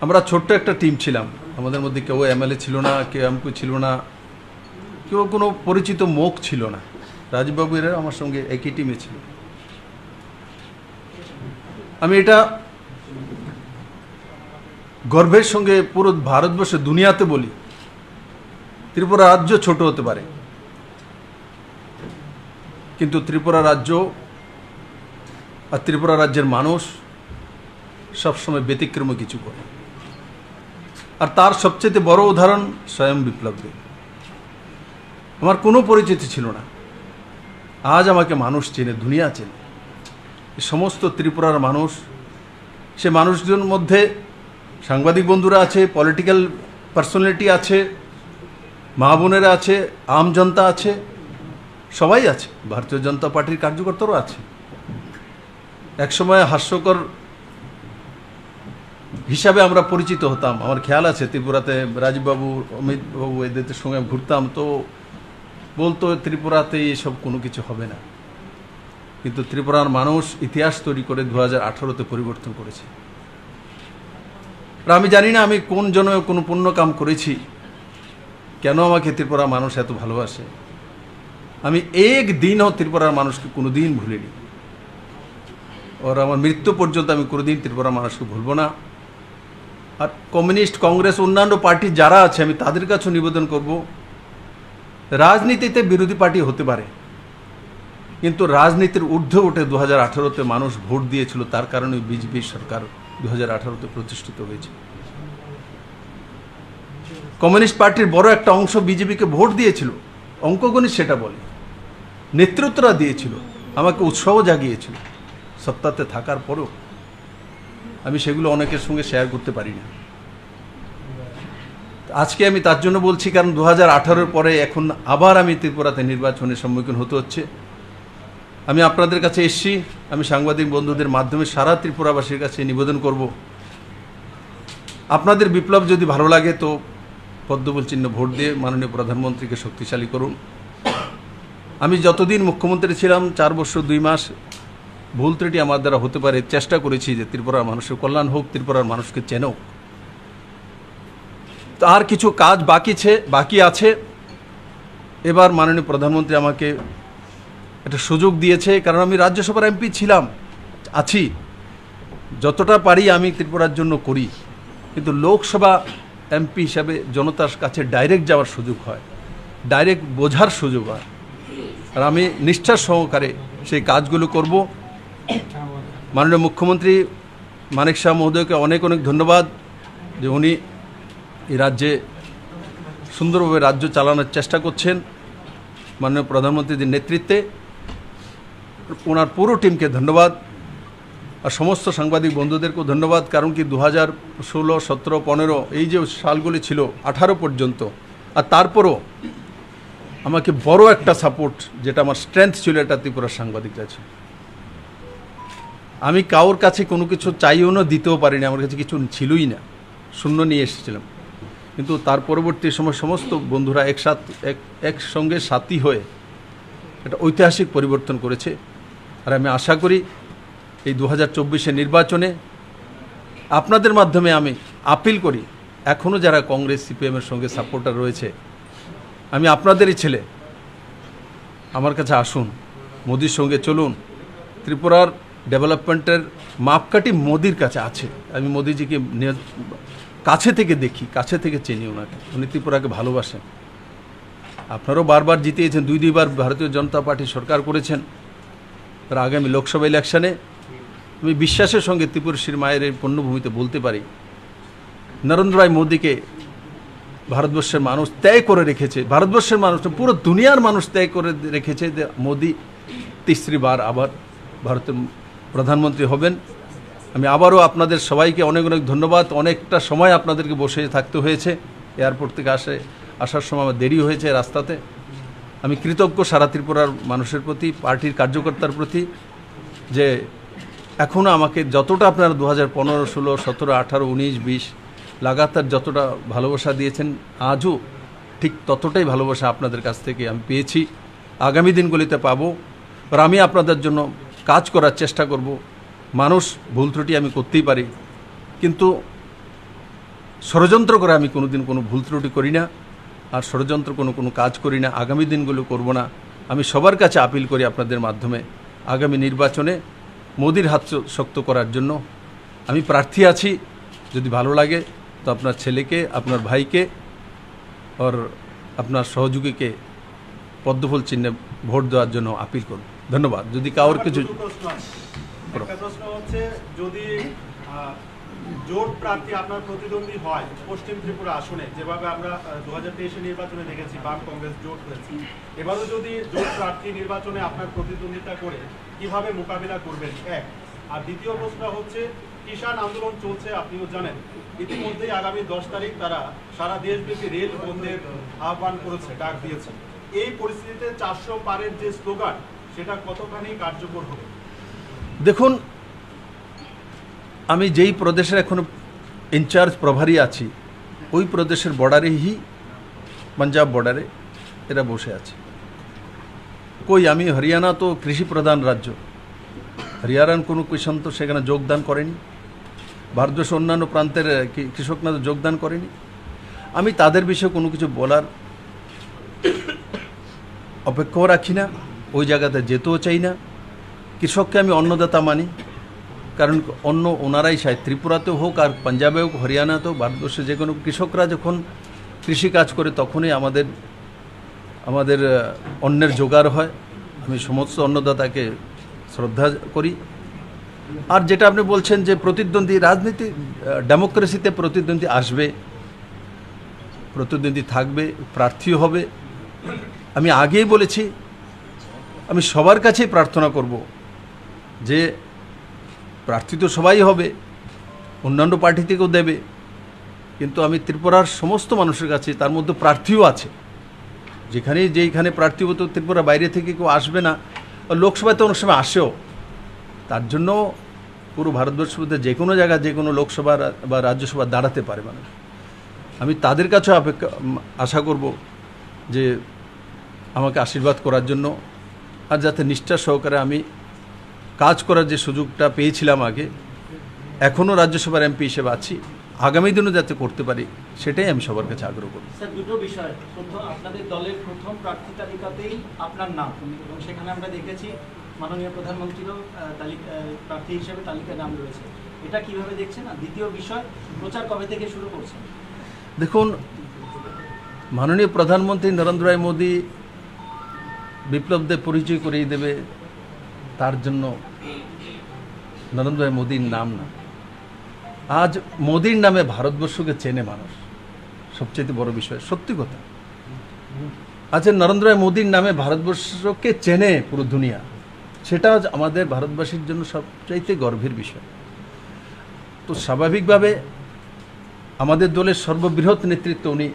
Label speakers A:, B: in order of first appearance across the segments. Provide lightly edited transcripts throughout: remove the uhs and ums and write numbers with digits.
A: আমরা ছোট্ট একটা টিম ছিলাম, আমাদের মধ্যে কেউ এমএলএ ছিল না, কেউ এমপি ছিল না, কেউ কোনো পরিচিত মুখ ছিল না। রাজীব বাবু এরা আমার সঙ্গে একই টিমে ছিল। আমি এটা গর্বের সঙ্গে পুরো ভারতবর্ষে দুনিয়াতে বলি, ত্রিপুরা রাজ্য ছোট হতে পারে, কিন্তু ত্রিপুরা রাজ্য আর ত্রিপুরা রাজ্যের মানুষ সবসময় ব্যতিক্রমী কিছু করে। আর তার সবচেয়ে বড় উদাহরণ স্বয়ং বিপ্লব দেব। আমার কোনো পরিচিতি ছিল না, আজ আমাকে মানুষ চেনে, দুনিয়া চেনে। সমস্ত ত্রিপুরার মানুষ, সে মানুষদের মধ্যে সাংবাদিক বন্ধুরা আছে, পলিটিক্যাল পার্সোনালিটি আছে, মা বোনেরা আছে, আম জনতা আছে, সবাই আছে, ভারতীয় জনতা পার্টির কার্যকর্তারাও আছে। একসময় হাস্যকর হিসাবে আমরা পরিচিত হতাম। আমার খেয়াল আছে ত্রিপুরাতে রাজীববাবু, অমিতবাবু এদের সঙ্গে ঘুরতাম, তো বলতো ত্রিপুরাতে এসব কোনো কিছু হবে না। কিন্তু ত্রিপুরার মানুষ ইতিহাস তৈরি করে 2018-তে পরিবর্তন করেছে। আর আমি জানি না আমি কোন জন্মে কোনো পুণ্য কাম করেছি, কেন আমাকে ত্রিপুরার মানুষ এত ভালোবাসে। আমি একদিনও ত্রিপুরার মানুষকে কোনো দিন ভুলিনি, আর আমার মৃত্যু পর্যন্ত আমি কোনোদিন ত্রিপুরার মানুষকে ভুলব না। আর কমিউনিস্ট, কংগ্রেস, অন্যান্য পার্টি যারা আছে, আমি তাদের কাছেও নিবেদন করব, রাজনীতিতে বিরোধী পার্টি হতে পারে, কিন্তু রাজনীতির ঊর্ধ্বে উঠে 2018-তে মানুষ ভোট দিয়েছিল, তার কারণে বিজেপি সরকার 2018-তে প্রতিষ্ঠিত হয়েছে। কমিউনিস্ট পার্টির বড় একটা অংশ বিজেপিকে ভোট দিয়েছিল, অঙ্কগণিত সেটা বলে, নেতৃত্বরা দিয়েছিল, আমাকে উৎসাহ জাগিয়েছিল সত্তাতে থাকার পরও। আমি সেগুলো অনেকের সঙ্গে শেয়ার করতে পারি না। আজকে আমি তার জন্য বলছি, কারণ 2018-র পরে এখন আবার আমি ত্রিপুরাতে নির্বাচনের সম্মুখীন হতে হচ্ছে। আমি আপনাদের কাছে এসেছি, আমি সাংবাদিক বন্ধুদের মাধ্যমে সারা ত্রিপুরাবাসীর কাছে নিবেদন করব, আপনাদের বিপ্লব যদি ভালো লাগে তো পদ্মফুল চিহ্ন ভোট দিয়ে মাননীয় প্রধানমন্ত্রীকে শক্তিশালী করুন। আমি যতদিন মুখ্যমন্ত্রী ছিলাম, 4 বছর 2 মাস, ভুল ত্রুটি আমার দ্বারা হতে পারে, চেষ্টা করেছি যে ত্রিপুরার মানুষের কল্যাণ হোক, ত্রিপুরার মানুষকে চেনো। আর কিছু কাজ বাকি আছে। এবার মাননীয় প্রধানমন্ত্রী আমাকে একটা সুযোগ দিয়েছে, কারণ আমি রাজ্যসভার এমপি ছিলাম, আছি, যতটা পারি আমি ত্রিপুরার জন্য করি, কিন্তু লোকসভা এমপি হিসাবে জনতার কাছে ডাইরেক্ট যাওয়ার সুযোগ হয়, ডাইরেক্ট বোঝার সুযোগ হয়। আর আমি নিষ্ঠার সহকারে সেই কাজগুলো করব। মাননীয় মুখ্যমন্ত্রী মানিক শাহ মহোদয়কে অনেক অনেক ধন্যবাদ যে উনি এই রাজ্যে সুন্দরভাবে রাজ্য চালানোর চেষ্টা করছেন। মাননীয় প্রধানমন্ত্রীর নেতৃত্বে ওনার পুরো টিমকে ধন্যবাদ, আর সমস্ত সাংবাদিক বন্ধুদেরকেও ধন্যবাদ। কারণ কি 2016, 17, 15 এই যে সালগুলি ছিল, 18 পর্যন্ত, আর তারপরও আমাকে বড় একটা সাপোর্ট, যেটা আমার স্ট্রেংথ ছিল, এটা ত্রিপুরার সাংবাদিকরা ছিল। আমি কারোর কাছে কোনো কিছু চাইও না, দিতেও পারিনি, আমার কাছে কিছু ছিলই না, শূন্য নিয়ে এসেছিলাম। কিন্তু তার পরবর্তী সময় সমস্ত বন্ধুরা একসঙ্গে সাথী হয়ে একটা ঐতিহাসিক পরিবর্তন করেছে। আর আমি আশা করি এই 2024-এর নির্বাচনে আপনাদের মাধ্যমে আমি আপিল করি, এখনও যারা কংগ্রেস, সিপিএমের সঙ্গে সাপোর্টার রয়েছে, আমি আপনাদেরই ছেলে, আমার কাছে আসুন, মোদির সঙ্গে চলুন। ত্রিপুরার ডেভেলপমেন্টের মাপকাঠি মোদির কাছে আছে। আমি মোদিজিকে কাছে থেকে দেখি, কাছে থেকে চিনি ওনাকে, উনি ত্রিপুরাকে ভালোবাসেন। আপনারাও বারবার জিতিয়েছেন, 2 বার ভারতীয় জনতা পার্টি সরকার করেছেন। আর আগামী লোকসভা ইলেকশনে আমি বিশ্বাসের সঙ্গে ত্রিপুরশীর মায়ের এই পূর্ণভূমিতে বলতে পারি, নরেন্দ্র ভাই মোদিকে ভারতবর্ষের মানুষ ত্যাগ করে রেখেছে, ভারতবর্ষের মানুষ, পুরো দুনিয়ার মানুষ ত্যাগ করে রেখেছে যে মোদি 3রি বার আবার ভারতের প্রধানমন্ত্রী হবেন। আমি আবারও আপনাদের সবাইকে অনেক অনেক ধন্যবাদ। অনেকটা সময় আপনাদেরকে বসে থাকতে হয়েছে, এয়ারপোর্ট থেকে আসার সময় আমার দেরি হয়েছে রাস্তাতে। আমি কৃতজ্ঞ সারা ত্রিপুরার মানুষের প্রতি, পার্টির কার্যকর্তার প্রতি, যে এখনও আমাকে যতটা আপনারা 2015, 16, 17, 18, 19, 20 লাগাতার যতটা ভালোবাসা দিয়েছেন, আজও ঠিক ততটাই ভালোবাসা আপনাদের কাছ থেকে আমি পেয়েছি, আগামী দিনগুলিতে পাবো। আর আমি আপনাদের জন্য কাজ করার চেষ্টা করব। মানুষ ভুল ত্রুটি আমি করতেই পারি, কিন্তু ষড়যন্ত্র করে আমি কোনোদিন কোনো ভুল ত্রুটি করি না, আর ষড়যন্ত্র কোনো কাজ করি না, আগামী দিনগুলো করব না। আমি সবার কাছে আপিল করি আপনাদের মাধ্যমে, আগামী নির্বাচনে মোদির হাত শক্ত করার জন্য আমি প্রার্থী আছি। যদি ভালো লাগে তো আপনার ছেলেকে, আপনার ভাইকে আর আপনার সহযোগীকে পদ্মফুল চিহ্নে ভোট দেওয়ার জন্য আপিল করুন। ধন্যবাদ। যদি কারোর কিছু
B: প্রশ্ন হচ্ছে, যদি জোট প্রার্থী আপনার প্রতিদ্বন্দ্বী হয় পশ্চিম ত্রিপুরা আসনে, যেভাবে আমরা 2023 নির্বাচনে দেখেছি বাম কংগ্রেস জোট হয়েছে, এবারও যদি জোট প্রার্থী নির্বাচনে আপনার প্রতিদ্বন্দ্বিতা করে কিভাবে মোকাবিলা করবেন, এক। আর দ্বিতীয় প্রশ্ন হচ্ছে, কিষাণ আন্দোলন চলছে, আপনিও জানেন। ইতিমধ্যেই আগামী 10 তারিখ তারা সারা দেশব্যাপী রেল বন্ধের আহ্বান করেছে, ডাক দিয়েছে। এই পরিস্থিতিতে 400 পারের যে স্লোগান, সেটা কতখানি কার্যকর হবে?
A: দেখুন, আমি যেই প্রদেশের এখন ইনচার্জ প্রভারী আছি, ওই প্রদেশের বর্ডারেই, পাঞ্জাব বর্ডারে এরা বসে আছে। আমি হরিয়ানা তো কৃষি প্রধান রাজ্য, হরিয়ানার কোনো কিষাণ তো সেখানে যোগদান করেনি, ভারতবর্ষের অন্যান্য প্রান্তের কৃষকরা তো যোগদান করেনি। আমি তাদের বিষয়ে কোনো কিছু বলার অপেক্ষাও রাখি না, ওই জায়গাতে যেতেও চাই না। কৃষককে আমি অন্নদাতা মানি, কারণ অন্য ওনারাই চায়, ত্রিপুরাতেও হোক আর পাঞ্জাবে হোক, হরিয়ানাতেও, ভারতবর্ষে যে কোনো কৃষকরা যখন কৃষিকাজ করে তখনই আমাদের অন্নের জোগাড় হয়। আমি সমস্ত অন্নদাতাকে শ্রদ্ধা করি। আর যেটা আপনি বলছেন যে প্রতিদ্বন্দ্বী, রাজনীতি ডেমোক্রেসিতে প্রতিদ্বন্দ্বী আসবে, প্রতিদ্বন্দ্বী থাকবে, প্রার্থী হবে। আমি আগেই বলেছি, আমি সবার কাছেই প্রার্থনা করব যে প্রার্থী তো সবাই হবে, অন্যান্য পার্টি থেকেও দেবে, কিন্তু আমি ত্রিপুরার সমস্ত মানুষের কাছে, তার মধ্যে প্রার্থীও আছে, যেইখানে প্রার্থী হতো ত্রিপুরা বাইরে থেকে কেউ আসবে না, লোকসভাতে অনেক সময় আসেও। তার জন্য পুরো ভারতবর্ষের মধ্যে যে কোনো জায়গায় যে কোনো লোকসভা বা রাজ্যসভা দাঁড়াতে পারে মানুষ। আমি তাদের কাছে আশা করব যে আমাকে আশীর্বাদ করার জন্য, আর যাতে নিষ্ঠা সহকারে আমি কাজ করার যে সুযোগটা পেয়েছিলাম আগে, এখনও রাজ্যসভার এমপি হিসেবে আছি, আগামী দিনও যাতে করতে পারি, সেটাই আমি সবার কাছে আগ্রহ করব।
C: স্যার, দুটো বিষয়। আপনাদের দলের প্রথম প্রার্থী তালিকাতেই আপনার নাম, এবং সেখানে আমরা দেখেছি মাননীয় প্রধানমন্ত্রীরও প্রার্থী হিসেবে তালিকায় নাম রয়েছে। এটা কিভাবে দেখছেন? আর দ্বিতীয় বিষয়, প্রচার কবে থেকে শুরু করছেন?
A: দেখুন, মাননীয় প্রধানমন্ত্রী নরেন্দ্র ভাই মোদী বিপ্লবদের পরিচয় করিয়ে দেবে, তার জন্য নরেন্দ্র ভাই মোদীর নাম না, আজ মোদীর নামে ভারতবর্ষকে চেনে মানুষ, সবচেয়ে বড় বিষয়, সত্যি কথা। আচ্ছা, নরেন্দ্র ভাই মোদীর নামে ভারতবর্ষকে চেনে পুরো দুনিয়া, সেটা আমাদের ভারতবাসীর জন্য সবচাইতে গর্বের বিষয়। তো স্বাভাবিকভাবে আমাদের দলের সর্ববৃহৎ নেতৃত্ব উনি,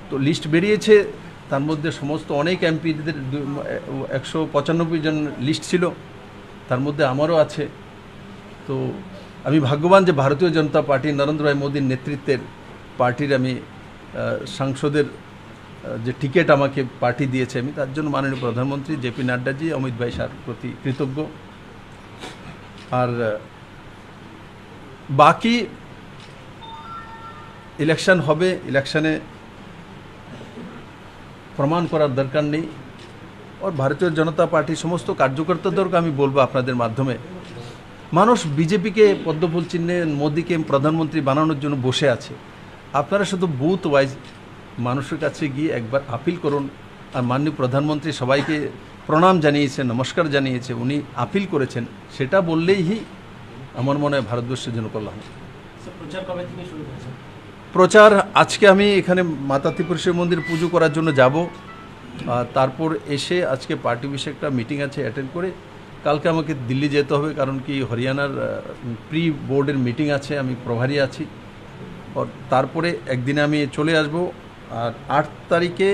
A: তো লিস্ট বেরিয়েছে, তার মধ্যে সমস্ত অনেক এমপিদের 195 জন লিস্ট ছিল, তার মধ্যে আমারও আছে। তো আমি ভাগ্যবান যে ভারতীয় জনতা পার্টি, নরেন্দ্র ভাই মোদীর নেতৃত্বের পার্টির আমি সাংসদের যে টিকিট আমাকে পার্টি দিয়েছে, আমি তার জন্য মাননীয় প্রধানমন্ত্রী জেপি নাড্ডাজি, অমিত ভাই স্যার প্রতি কৃতজ্ঞ। আর বাকি ইলেকশন হবে, ইলেকশনে প্রমাণ করার দরকার নেই। আর ভারতীয় জনতা পার্টির সমস্ত কার্যকর্তাদেরকে আমি বলবো আপনাদের মাধ্যমে, মানুষ বিজেপিকে পদ্মফুল চিহ্নে মোদীকে প্রধানমন্ত্রী বানানোর জন্য বসে আছে। আপনারা শুধু বুথ ওয়াইজ মানুষের কাছে গিয়ে একবার আপিল করুন। আর মাননীয় প্রধানমন্ত্রী সবাইকে প্রণাম জানিয়েছে, নমস্কার জানিয়েছে, উনি আপিল করেছেন, সেটা বললেই আমার মনে হয় ভারতবর্ষের জন্য কল্যাণ।
C: প্রচার কবে থেকে শুরু হয়েছে?
A: প্রচার আজকে আমি এখানে মাতা ত্রিপুরেশ্বরী মন্দির পুজো করার জন্য যাব, তারপর এসে আজকে পার্টি বিষয়ে একটা মিটিং আছে, অ্যাটেন্ড করে কালকে আমাকে দিল্লি যেতে হবে, কারণ কি হরিয়ানার প্রি বোর্ডের মিটিং আছে, আমি প্রভারী আছি। আর তারপরে একদিনে আমি চলে আসব। আর 8 তারিখে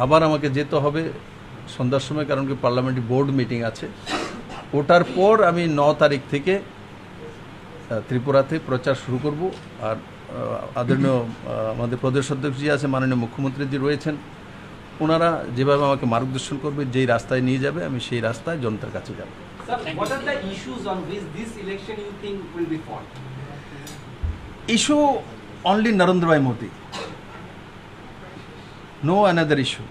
A: আবার আমাকে যেতে হবে সন্ধ্যার সময়, কারণ কি পার্লামেন্টারি বোর্ড মিটিং আছে। ওটার পর আমি 9 তারিখ থেকে ত্রিপুরাতে প্রচার শুরু করব। আর আদরণীয় আমাদের প্রদেশ অধ্যক্ষজি আছে, মাননীয় মুখ্যমন্ত্রীজি রয়েছেন, ওনারা যেভাবে আমাকে মার্গদর্শন করবে, যেই রাস্তায় নিয়ে যাবে, আমি সেই রাস্তায় জনতার কাছে যাব। Issue only Narendra Bhai Modi. No another issue.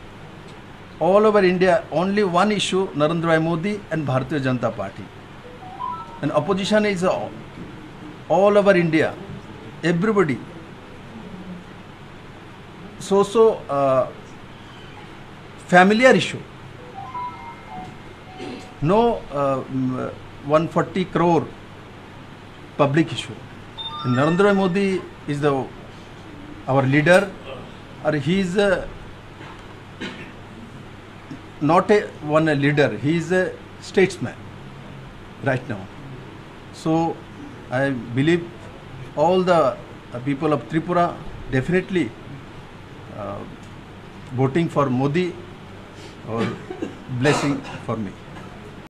A: All over India, only one issue, Narendra Bhai Modi and Bharatiya Janata Party. And opposition is all over India. Everybody. So familiar issue. No 140 crore public issue. And Narendra Bhai Modi is our leader, or he is not one leader, he is a statesman right now. So I believe all the people of Tripura definitely voting for Modi or blessing for me.